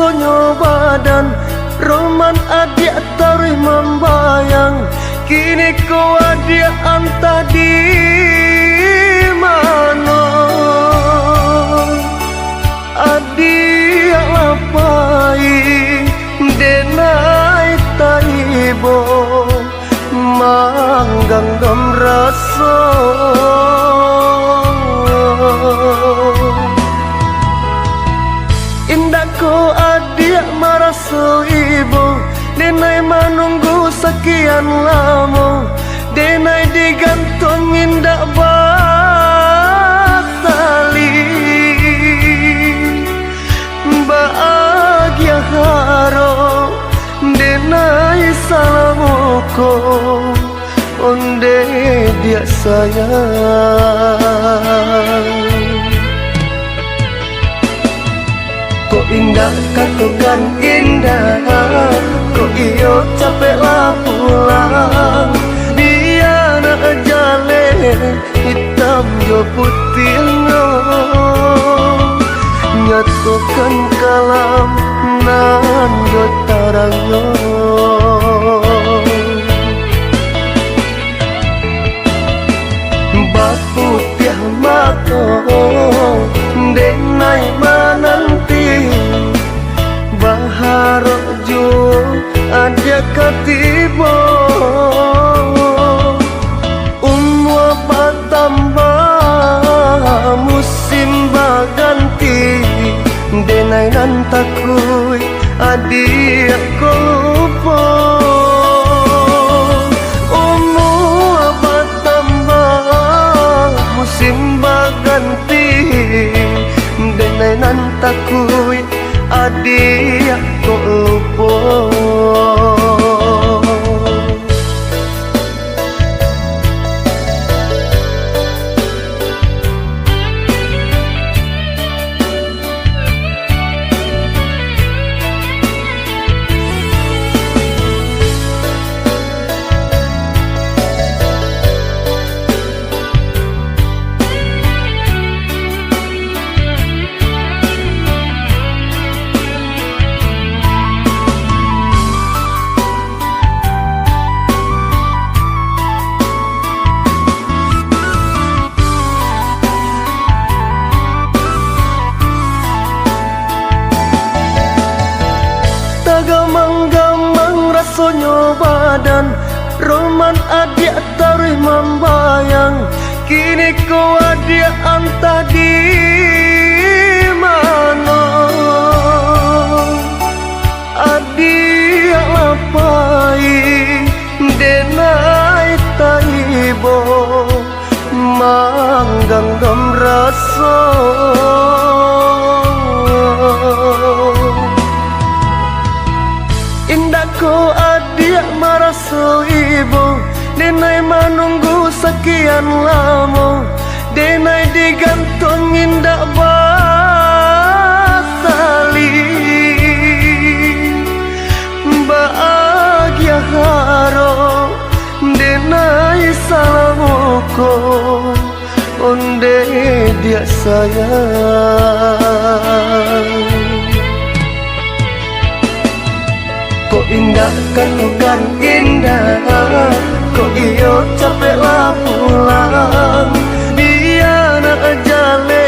rasanya badan roman adik taruh membayang. Kini kau adik antah di mana? Adik lapai denai taibo manggang gam rasa. Indah ko adik merasa ibu denai menunggu sekian lama. Denai digantung indah batali bahagia haro. Denai salamuko onde dia sayang. Kok indah katukan indah, kok iyo capeklah pulang. Biar jale hitam yo putih no, nyatukan kalam nan yo tarang no. Baputiah mako denai menanti baharo jo ada katibo. Umur bertambah musim berganti denai nan takui adik ko lupa. Umur bertambah musim berganti denai nan takui adik ko lupa. Gamang-gamang rasanya badan roman adik taruh membayang. Kini kau adik antah di mana? Adik lapai denai taibo manggang gam rasa. Indah ko adik merasa ibu denai menunggu sekian lama. Denai digantung indah batali bahagia haro. Denai salamuko onde dia sayang. Kok indah katukan indah, kok iyo capeklah pulang. Biar jale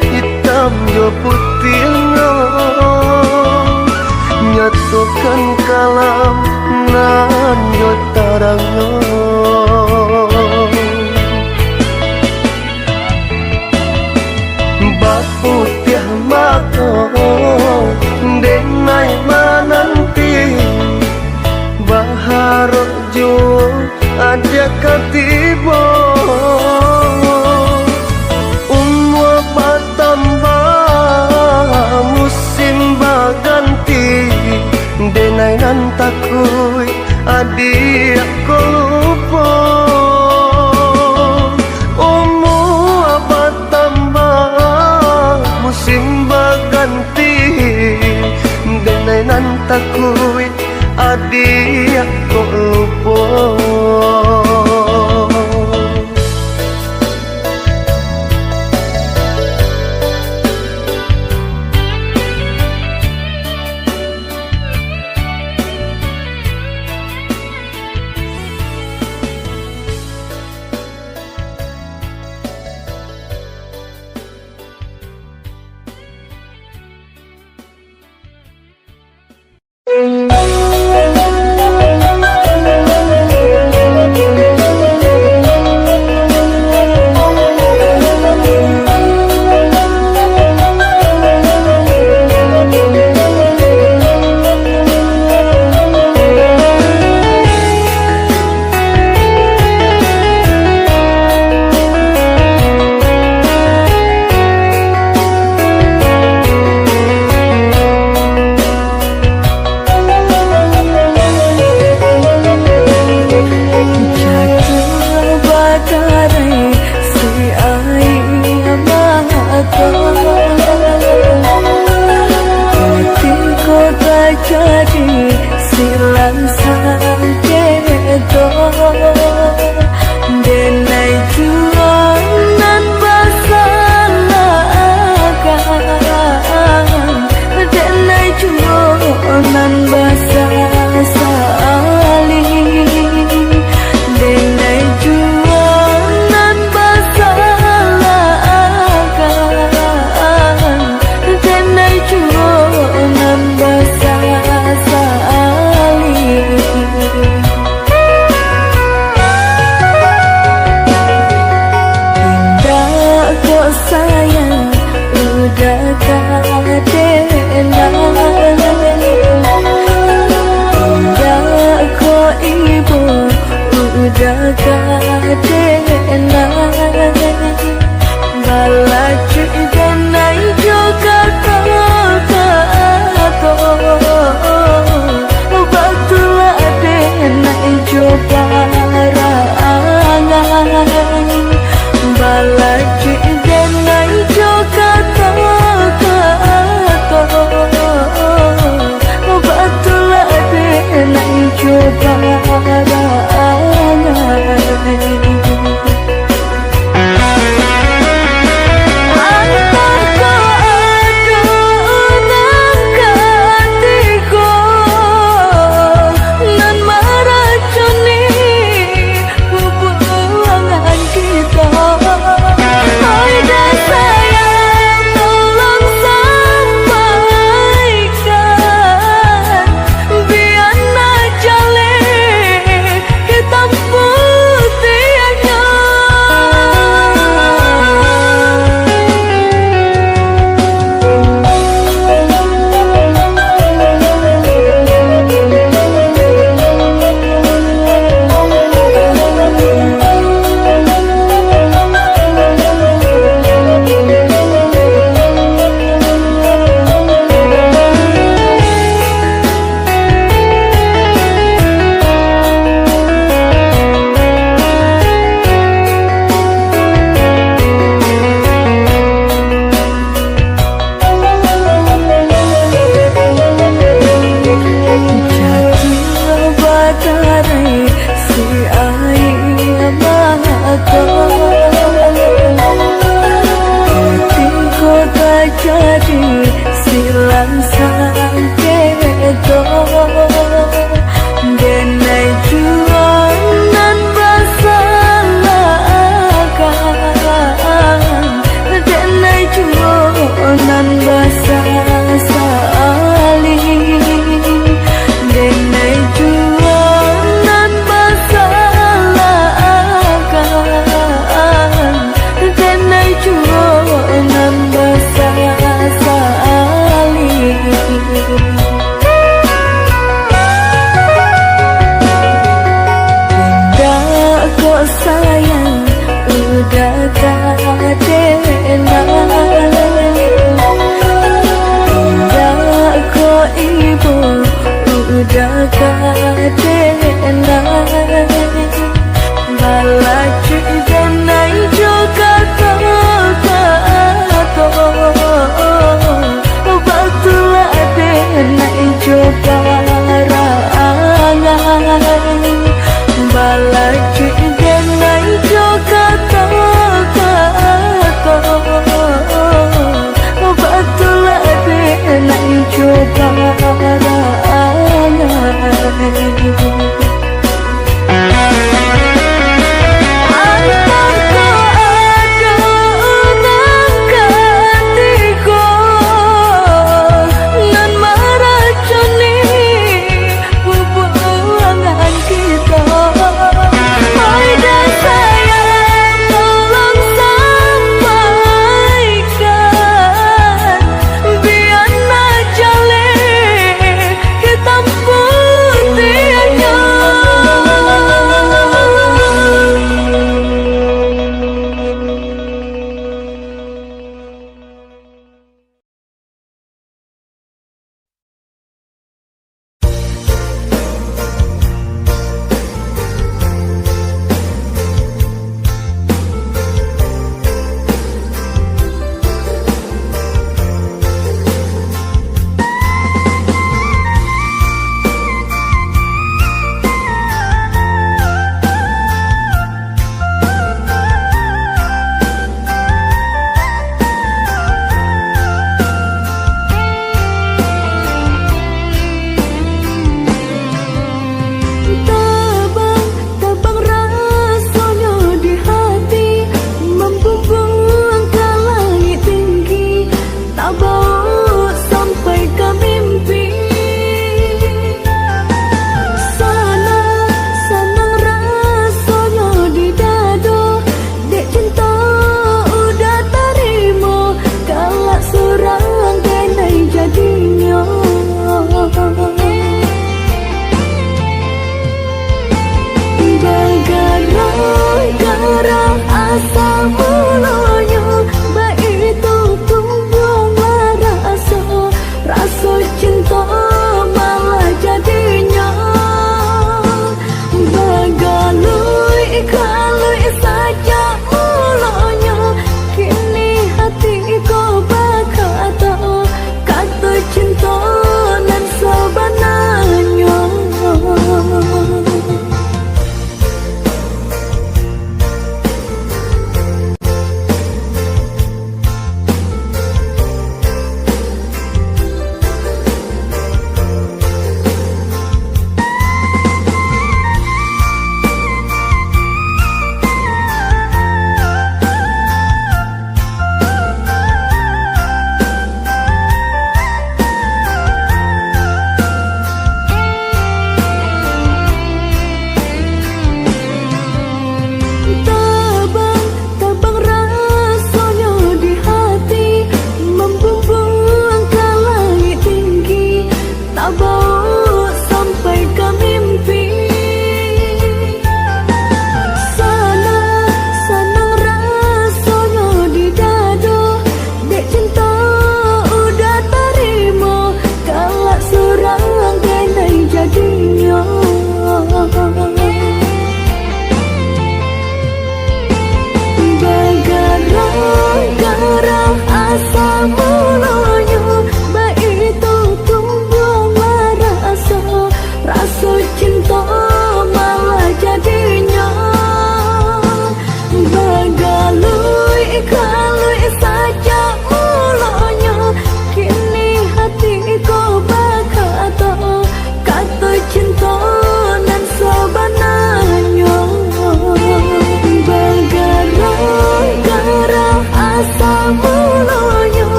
hitam yo putih no, nyatukan kalam nan yo tarang no. Baputiah mako denai menanti baharo jo ada katibo. Umur bertambah musim berganti denai nan takui adik ko lupa. Umur bertambah musim berganti denai nan takui adik ko lupa. jadi silang sakedo denai jualan basalakan denai jualan basasali denai jualan basalakan denai jualan basasali. Indah kok sayang udah kadenan, indah kok ibu udah kadenan, balaju denai juga kato batulah denai juga barangan, balaju denai juga kato batulah denai juga barangan. Jadi silang sakedo denai jualan basalakan denai jualan basasali denai jualan basalakan denai jualan basasali. Indah kok sayang udah kadenan, indah kok ibu udah kadenan, balaju denai juga kato batulah denai juga barangan, balaju denai juga kato batulah denai juga barangan.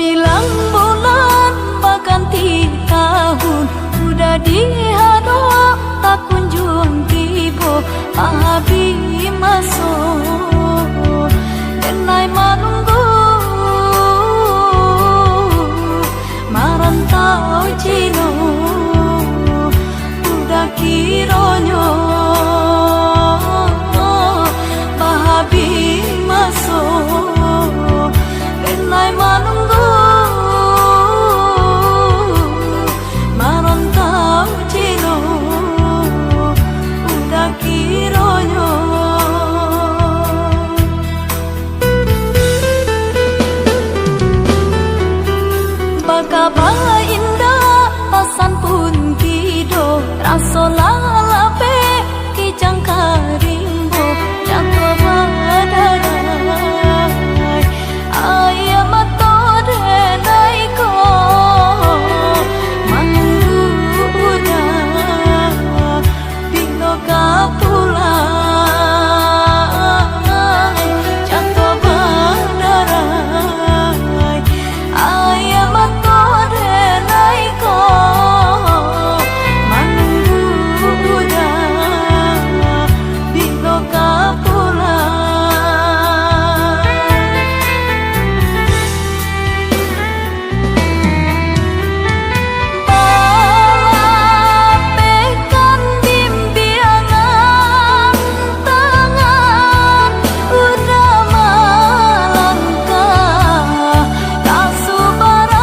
Menjilang bulan berganti tahun, udah di hadoa tak kunjung tiba. Abi masuk denai menunggu marantau Cino, udah kironyo bahabi masuk denai menunggu marantau Cino, udah kironyo. Bakaba indah pasan pun tido, rasa lalape kijang karimbo jatuh badarai. Ayam matode naiko manunggu udah dino kapulai jatuh badarai. Ayam matode naiko manunggu udah dino kapulai. Balapekan bimbiangan tangan udah malangkah kasubaran.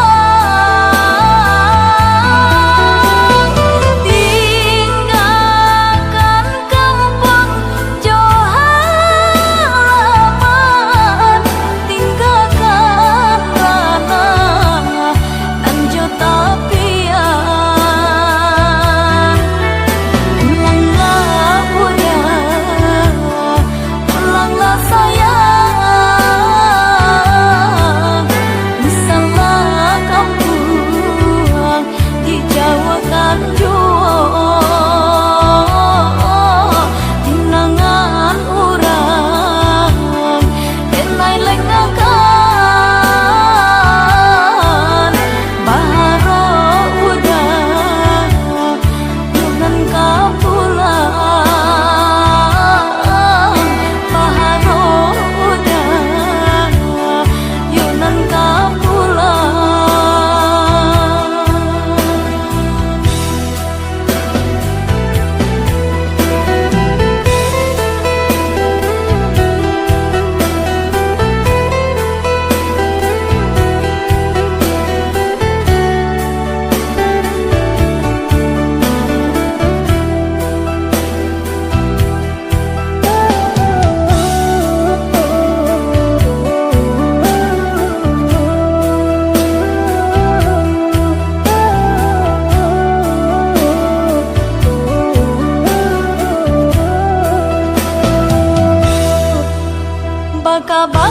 Tinggalkan kampung jauh halaman, tinggalkan ranah dan juta pian. Pulanglah udah, pulanglah sayang, misalnya kampung di Jawa kan jauh, tinangan orang denai lengakan baharo udah yunan kapulang. Baharo udah yunan kapulang. Bakaba